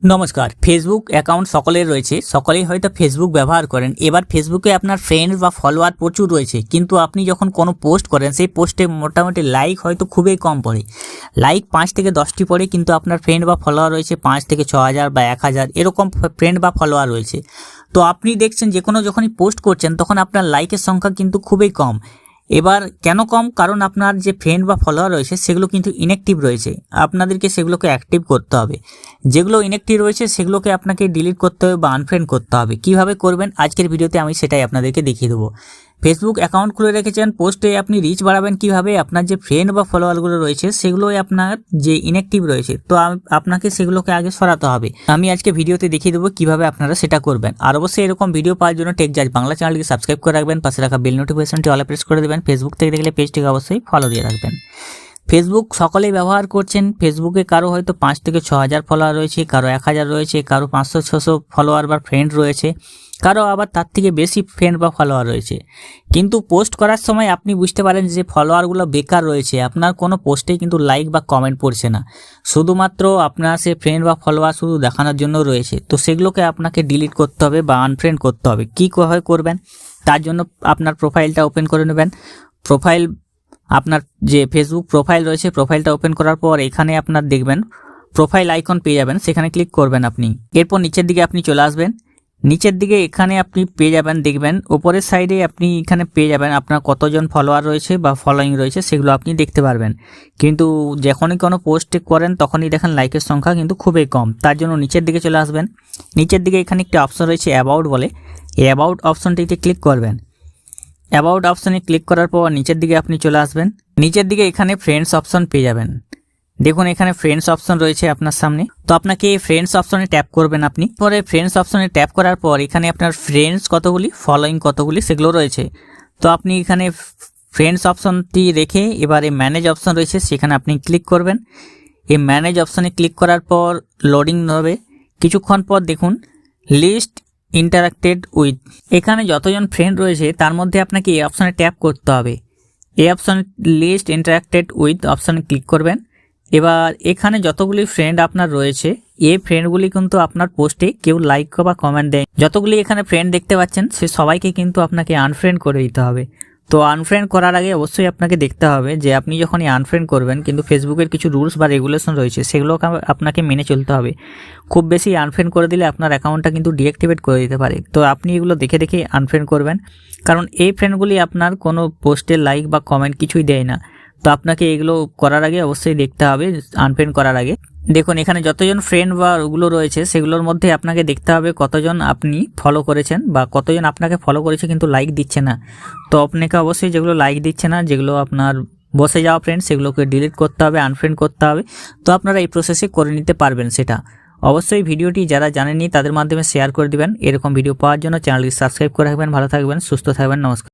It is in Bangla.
নমস্কার। ফেসবুক অ্যাকাউন্ট সকলের রয়েছে, সকলেই হয়তো ফেসবুক ব্যবহার করেন। এবার ফেসবুকে আপনার ফ্রেন্ডস বা ফলোয়ার প্রচুর রয়েছে, কিন্তু আপনি যখন কোনো পোস্ট করেন সেই পোস্টে মোটামুটি লাইক হয়তো খুবই কম পড়ে, লাইক 5 থেকে 10টি পড়ে, কিন্তু আপনার ফ্রেন্ড বা ফলোয়ার রয়েছে 5 থেকে 6000 বা 1000 এরকম ফ্রেন্ড বা ফলোয়ার রয়েছে। তো আপনি দেখছেন যে কোনো যখনই পোস্ট করছেন তখন আপনার লাইকের সংখ্যা কিন্তু খুবই কম। এবার কেন কম? কারণ আপনার যে ফ্রেন্ড বা ফলোয়ার রয়েছে সেগুলো কিন্তু ইনঅ্যাক্টিভ রয়েছে, আপনাদেরকে সেগুলোকে অ্যাক্টিভ করতে হবে। যেগুলো ইনঅ্যাক্টিভ রয়েছে সেগুলোকে আপনাকে ডিলিট করতে হবে বা আনফ্রেন্ড করতে হবে। কিভাবে করবেন আজকের ভিডিওতে আমি সেটাই আপনাদেরকে দেখিয়ে দেবো। ফেসবুক অ্যাকাউন্ট খুলে রেখেছেন, পোস্টে আপনি রিচ বাড়াবেন কিভাবে? আপনার যে ফ্রেন্ড বা ফলোয়ারগুলো রয়েছে সেগুলোই আপনার যে ইনঅ্যাক্টিভ রয়েছে, তো আপনাকে সেগুলোকে আগে সরাতে হবে। আমি আজকে ভিডিওতে দেখিয়ে দেবো কিভাবে আপনারা সেটা করবেন। আর অবশ্যই এরকম ভিডিও পাওয়ার জন্য টেক জাজ বাংলা চ্যানেলটিকে সাবস্ক্রাইব করে রাখবেন, পাশে রাখা বেল নোটিফিকেশনটি অলে প্রেস করে দেবেন। ফেসবুক থেকে দেখলে পেজটিকে অবশ্যই ফলো দিয়ে রাখবেন। ফেসবুক সকলেই ব্যবহার করছেন। ফেসবুকে কারো হয়তো 5 থেকে 6000 ফলোয়ার রয়েছে, কারো 1000 রয়েছে, কারো 500-600 ফলোয়ার বা ফ্রেন্ড রয়েছে, কারো আবার তার থেকে বেশি ফ্রেন্ড বা ফলোয়ার রয়েছে। কিন্তু পোস্ট করার সময় আপনি বুঝতে পারেন যে ফলোয়ারগুলো বেকার রয়েছে, আপনার কোনো পোস্টেই কিন্তু লাইক বা কমেন্ট পড়ছে না, শুধুমাত্র আপনার সে ফ্রেন্ড বা ফলোয়ার শুধু দেখানোর জন্য রয়েছে। তো সেগুলোকে আপনাকে ডিলিট করতে হবে বা আনফ্রেন্ড করতে হবে। কীভাবে করবেন? তার জন্য আপনার প্রোফাইলটা ওপেন করে নেবেন। প্রোফাইল, আপনার যে ফেসবুক প্রোফাইল রয়েছে, প্রোফাইলটা ওপেন করার পর এখানে আপনার দেখবেন প্রোফাইল আইকন পেয়ে যাবেন, সেখানে ক্লিক করবেন আপনি। এরপর নিচের দিকে আপনি চলে আসবেন, নিচের দিকে এখানে আপনি পেয়ে যাবেন, দেখবেন ওপরের সাইডে আপনি এখানে পেয়ে যাবেন আপনার কতজন ফলোয়ার রয়েছে বা ফলোয়িং রয়েছে সেগুলো আপনি দেখতে পারবেন। কিন্তু যখনই কোনো পোস্ট করেন তখনই দেখেন লাইকের সংখ্যা কিন্তু খুবই কম। তার জন্য নিচের দিকে চলে আসবেন, নিচের দিকে এখানে একটি অপশন রয়েছে অ্যাবাউট বলে, এই অ্যাবাউট অপশনটিতে ক্লিক করবেন। অ্যাবাউট অপশনে ক্লিক করার পর নিচের দিকে আপনি চলে আসবেন, নিচের দিকে এখানে ফ্রেন্ডস অপশন পেয়ে যাবেন। দেখুন এখানে ফ্রেন্ডস অপশন রয়েছে আপনার সামনে, তো আপনাকে এই ফ্রেন্ডস অপশনে ট্যাপ করবেন আপনি। পরে ফ্রেন্ডস অপশনে ট্যাপ করার পর এখানে আপনার ফ্রেন্ডস কতগুলি, ফলোয়িং কতগুলি সেগুলো রয়েছে। তো আপনি এখানে ফ্রেন্ডস অপশনটি রেখে এবারে ম্যানেজ অপশন রয়েছে সেখানে আপনি ক্লিক করবেন। এই ম্যানেজ অপশনে ক্লিক করার পর লোডিং হবে, কিছুক্ষণ পর দেখুন লিস্ট ইন্টারাক্টেড উইথ, এখানে যতজন ফ্রেন্ড রয়েছে তার মধ্যে আপনাকে এই অপশানে ট্যাপ করতে হবে। এই অপশানে লিস্ট ইন্টারাক্টেড উইথ অপশানে ক্লিক করবেন। এবার এখানে যতগুলি ফ্রেন্ড আপনার রয়েছে এই ফ্রেন্ডগুলি কিন্তু আপনার পোস্টে কেউ লাইক বা কমেন্ট দেয়, যতগুলি এখানে ফ্রেন্ড দেখতে পাচ্ছেন সে সবাইকে কিন্তু আপনাকে আনফ্রেন্ড করে দিতে হবে। তো আনফ্রেন্ড করার আগে অবশ্যই আপনাকে দেখতে হবে যে আপনি যখনই আনফ্রেন্ড করবেন কিন্তু ফেসবুকের কিছু রুলস বা রেগুলেশন রয়েছে সেগুলোকে আপনাকে মেনে চলতে হবে। খুব বেশি আনফ্রেন্ড করে দিলে আপনার অ্যাকাউন্টটা কিন্তু ডিঅ্যাক্টিভেট করে দিতে পারে। তো আপনি এগুলো দেখে দেখে আনফ্রেন্ড করবেন, কারণ এই ফ্রেন্ডগুলি আপনার কোনো পোস্টে লাইক বা কমেন্ট কিছুই দেয় না। তো আপনাকে এগুলো করার আগে অবশ্যই দেখতে হবে আনফ্রেন্ড করার আগে। দেখুন এখানে যতজন ফ্রেন্ড বা ওগুলো রয়েছে সেগুলোর মধ্যে আপনাকে দেখতে হবে কতজন আপনি ফলো করেছেন বা কতজন আপনাকে ফলো করেছে কিন্তু লাইক দিচ্ছে না। তো আপনাকে অবশ্যই যেগুলো লাইক দিচ্ছে না, যেগুলো আপনার বসে যাওয়া ফ্রেন্ড, সেগুলোকে ডিলিট করতে হবে, আনফ্রেন্ড করতে হবে। তো আপনারা এই প্রসেসে করে নিতে পারবেন সেটা। অবশ্যই ভিডিওটি যারা জানেননি তাদের মাধ্যমে শেয়ার করে দিবেন। এরকম ভিডিও পাওয়ার জন্য চ্যানেলটি সাবস্ক্রাইব করে রাখবেন। ভালো থাকবেন, সুস্থ থাকবেন, নমস্কার।